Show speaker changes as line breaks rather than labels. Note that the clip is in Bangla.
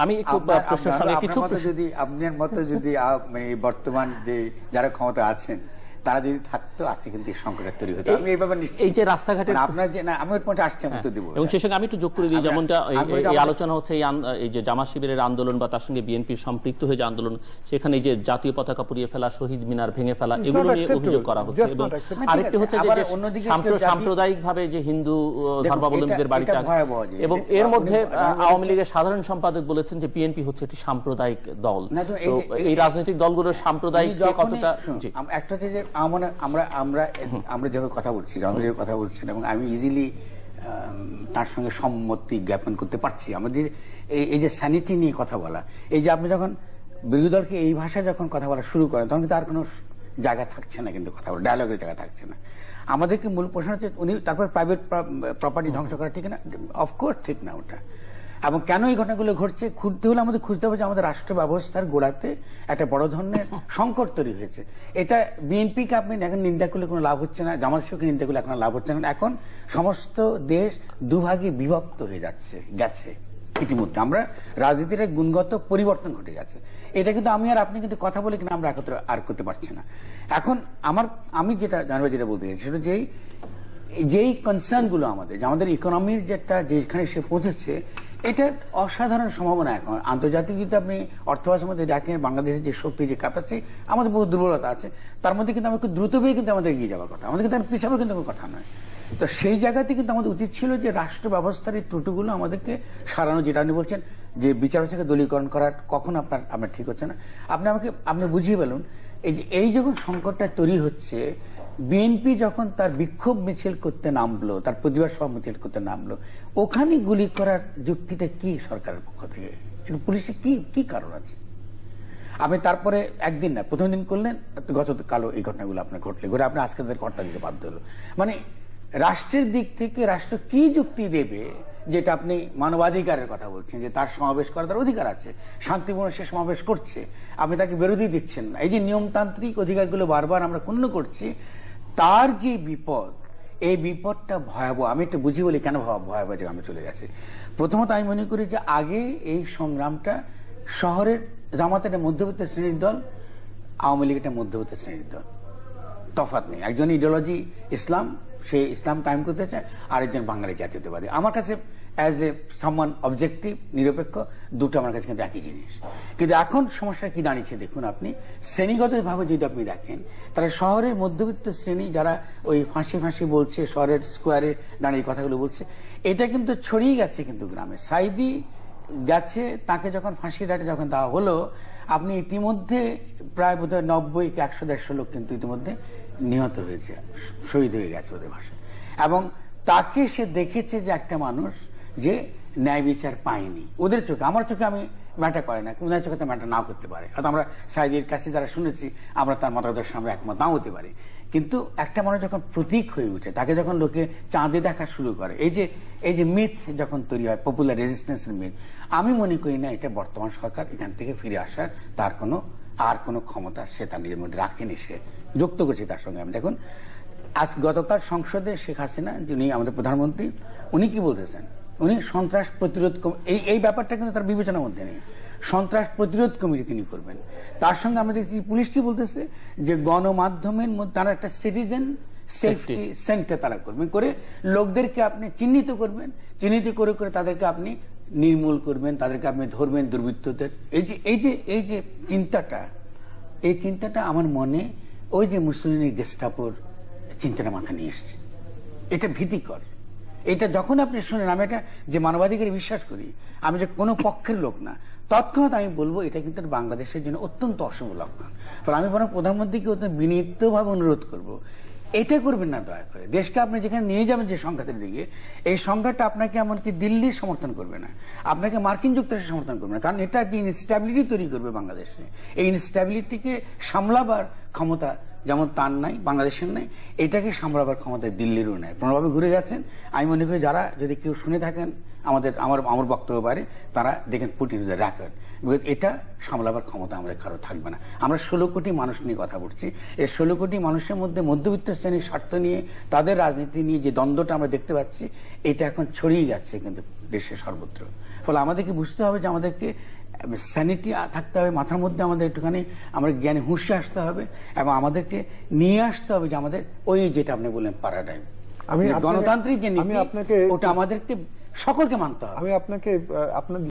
আমি একটু প্রশ্নের সঙ্গে কিছু
যদি আপনার মতো যদি মানে বর্তমান যে যারা ক্ষমতা আছেন তারা যদি থাকতো আজকে কিন্তু সংকট তৈরি হতো। আমি এইভাবে
এই যে রাস্তাঘাটে
আপনার যে না আমি ওর পয়েন্টে আসছি উত্তর দিব
এবং সেই সঙ্গে আমি একটু যোগ করে দিই যেমনটা এই আলোচনা হচ্ছে এই যে জামাত শিবিরের আন্দোলন বা তার সঙ্গে বিএনপির সম্পৃক্ত হয়ে যে আন্দোলন সেখানে এই যে জাতীয় পতাকা পুড়িয়ে ফেলা শহীদ মিনার ভেঙে ফেলা এগুলো নিয়ে অভিযোগ করা হচ্ছে এবং আরেকটি হচ্ছে যে সাম্প্রদায়িকভাবে যে হিন্দু ধর্মাবলম্বীদের বাড়িটা এবং এর মধ্যে আওয়ামী লীগের সাধারণ সম্পাদক বলেছেন যে বিএনপি হচ্ছে একটি সাম্প্রদায়িক দল। তো এই রাজনৈতিক দলগুলোর সাম্প্রদায়িক কতটা
একটা হচ্ছে যে আমরা যেভাবে কথা বলছি যেভাবে কথা বলছেন এবং আমি ইজিলি তার সঙ্গে সম্মতি জ্ঞাপন করতে পারছি। আমাদের এই যে স্যানিটি নিয়ে কথা বলা, এই যে আপনি যখন বিরোধী দলকে এই ভাষায় যখন কথা বলা শুরু করেন তখন কিন্তু আর কোনো জায়গা থাকছে না, কিন্তু কথা বলা ডায়ালগের জায়গা থাকছে না। আমাদেরকে মূল প্রশ্ন হচ্ছে উনি তারপর প্রাইভেট প্রপার্টি ধ্বংস করা ঠিক না? অফকোর্স ঠিক না ওটা। এবং কেন এই ঘটনাগুলো ঘটছে খুঁজতে হলে আমাদের খুঁজতে হবে যে আমাদের রাষ্ট্র ব্যবস্থার গোড়াতে একটা বড় ধরনের সংকট তৈরি হয়েছে। এটা বিএনপিকে আপনি এখন নিন্দা করলে কোনো লাভ হচ্ছে না, জামাত শিবিরকে নিন্দা করলে এখন লাভ হচ্ছে না। এখন সমস্ত দেশ দুভাগে বিভক্ত হয়ে গেছে ইতিমধ্যে। আমরা রাজনীতির গুণগত পরিবর্তন ঘটে গেছে। এটা কিন্তু আমি আর আপনি কিন্তু কথা বলে কিনা আমরা একত্র আর করতে পারছি না। এখন আমি যেটা বলতে চাইছি সেটা যেই কনসার্নগুলো আমাদের ইকোনমির যেখানে সে পৌঁছেছে এটা অসাধারণ সম্ভাবনা। এখন আন্তর্জাতিক যদি আপনি অর্থব্যবস্থার মধ্যে দেখেন বাংলাদেশের যে শক্তি যে ক্যাপাসিটি, আমাদের বহু দুর্বলতা আছে, তার মধ্যে কিন্তু আমাদের দ্রুত বেগে কিন্তু আমাদের এগিয়ে যাওয়ার কথা, আমাদের কিন্তু পিছাবে কিন্তু কোনো কথা নয়। তো সেই জায়গাতে কিন্তু আমাদের উচিত ছিল যে রাষ্ট্র ব্যবস্থার এই ত্রুটিগুলো আমাদেরকে সারানো, যেটা আপনি বলছেন যে বিচার ব্যবস্থাকে দলীয়করণ করার কখন আপনার ঠিক হচ্ছে না। আপনি বুঝিয়ে বলুন এই যখন সংকটটা তৈরি হচ্ছে, বিএনপি যখন তার বিক্ষোভ মিছিল করতে নামলো, তার প্রতিবাদ সভা মিছিল করতে নামলো, ওখানে গুলি করার যুক্তিটা কি সরকারের পক্ষ থেকে? পুলিশের কি কারণ আছে? আপনি তারপরে একদিন না প্রথম দিন করলেন, গতকালও এই ঘটনাগুলো আপনার ঘটলে আপনি আজকে তাদের কর্তা দিতে বাধ্য হলো। মানে রাষ্ট্রের দিক থেকে রাষ্ট্র কি যুক্তি দেবে যেটা আপনি মানবাধিকারের কথা বলছেন যে তার সমাবেশ করার তার অধিকার আছে, শান্তিপূর্ণ সে সমাবেশ করছে, আপনি তাকে বিরোধী দিচ্ছেন না। এই যে নিয়মতান্ত্রিক অধিকারগুলো বারবার আমরা ক্ষুণ্ণ করছি, তার যে বিপদ, এই বিপদটা ভয়াবহ। আমি একটু বুঝি বলি কেন ভয়াবহ জায়গা আমি চলে গেছি। প্রথমত আমি মনে করি যে আগে এই সংগ্রামটা শহরের জামাতের মধ্যবর্তী শ্রেণীর দল, আওয়ামী লীগ একটা মধ্যবর্তী শ্রেণীর দল, তফাৎ নেই। একজন ইডিওলজি ইসলাম, সে ইসলাম কায়েম করতে চায়, আরেকজন বাঙালি জাতীয়তাবাদী। আমার কাছে অ্যাজ এ সামওয়ান অবজেক্টিভ নিরপেক্ষ দুটো আমার কাছে কিন্তু একই জিনিস। কিন্তু এখন সমস্যা কি দাঁড়িয়েছে দেখুন, আপনি শ্রেণীগতভাবে যদি আপনি দেখেন তাহলে শহরের মধ্যবিত্ত শ্রেণী যারা ওই ফাঁসি বলছে, শহরের স্কোয়ারে দাঁড়িয়ে কথাগুলো বলছে, এটা কিন্তু ছড়িয়ে গেছে কিন্তু গ্রামে। সাইদি গেছে, তাকে যখন ফাঁসির রাটে যখন দেওয়া হলো, আপনি ইতিমধ্যে প্রায় বোধহয় 90-100-150 লোক কিন্তু ইতিমধ্যে নিহত হয়েছে, শহীদ হয়ে গেছে ওদের ভাষায়। এবং তাকে সে দেখেছে যে একটা মানুষ যে ন্যায় বিচার পায়নি ওদের চোখে। আমার চোখে আমি ম্যাটার করে না, ওনার চোখে তো ম্যাটার নাও করতে পারে, হয়তো আমরা সাইদির কাছে যারা শুনেছি আমরা তার মতাদর্শ আমরা একমত নাও হতে পারি। কিন্তু একটা মানুষ যখন প্রতীক হয়ে উঠে, তাকে যখন লোকে চাঁদে দেখা শুরু করে, এই যে মিথ যখন তৈরি হয়, পপুলার রেজিস্ট্যান্সের মিথ, আমি মনে করি না এটা বর্তমান সরকার এখান থেকে ফিরে আসার তার কোনো ক্ষমতা সে তার নিজের মধ্যে রাখেনি। সে যুক্ত করছে তার সঙ্গে। আমি দেখুন গতকাল সংসদে শেখ হাসিনা যিনি আমাদের প্রধানমন্ত্রী, উনি কি বলতেছেন, উনি সন্ত্রাস প্রতিরোধ এই ব্যাপারটা কিন্তু তার বিবেচনার মধ্যে নেই। সন্ত্রাস প্রতিরোধ কমিটি তিনি করবেন। তার সঙ্গে আমরা দেখছি পুলিশ কি বলতেছে যে গণমাধ্যমের মধ্যে তারা একটা সিটিজেন সেফটি সেন্টার তারা করবেন, করে লোকদেরকে আপনি চিহ্নিত করবেন, চিহ্নিত করে তাদেরকে আপনি নির্মূল করবেন, তাদেরকে আপনি ধরবেন দুর্বৃত্তদের। এই যে চিন্তাটা আমার মনে ওই যে মুসলিমের গেস্টাপোর চিন্তাটা মাথা নিয়ে এসছে। এটা ভীতিকর। এটা যখন আপনি শুনেন, আমি এটা যে মানবাধিকারে বিশ্বাস করি, আমি যে কোনো পক্ষের লোক না, তৎক্ষণাৎ আমি বলবো এটা কিন্তু বাংলাদেশের জন্য অত্যন্ত অশুভ লক্ষণ। ফলে আমি বরং প্রধানমন্ত্রীকে অত্যন্ত বিনীতভাবে অনুরোধ করব, এটা করবেন না দয়া করে। দেশকে আপনি যেখানে নিয়ে যাবেন যে সংঘাতের দিকে, এই সংঘাতটা আপনাকে এমনকি দিল্লি সমর্থন করবে না, আপনাকে মার্কিন যুক্তরাষ্ট্র সমর্থন করবে না, কারণ এটা যে ইনস্ট্যাবিলিটি তৈরি করবে বাংলাদেশে, এই ইনস্ট্যাবিলিটিকে সামলাবার ক্ষমতা যেমন তার নাই, বাংলাদেশের নাই, এটাকে সামলাবার ক্ষমতা দিল্লিরও নাই। প্রণববাবু ঘুরে যাচ্ছেন। আমি মনে করি যারা যদি কেউ শুনে থাকেন আমার বক্তব্য পারে তারা দেখেন পুট ইন দ্য রেকর্ড। এটা সামলাবার ক্ষমতা আমাদের কারো থাকবে না। আমরা 16 কোটি মানুষ নিয়ে কথা বলছি, এই 16 কোটি মানুষের মধ্যে মধ্যবিত্ত শ্রেণীর স্বার্থ নিয়ে, তাদের রাজনীতি নিয়ে যে দ্বন্দ্বটা আমরা দেখতে পাচ্ছি, এটা এখন ছড়িয়ে যাচ্ছে কিন্তু দেশের সর্বত্র। ফলে আমাদেরকে বুঝতে হবে যে আমাদেরকে স্যানিটি থাকতে হবে মাথার মধ্যে, আমাদের একটুখানি আমরা জ্ঞানে হুঁশে আসতে হবে এবং আমাদেরকে নিয়ে আসতে হবে যে আমাদের ওই যেটা আপনি বললেন প্যারাডাইম, গণতান্ত্রিক যে নীতি, ওটা আমাদেরকে সকলকে মানতে হবে।
আমি আপনাকে আপনার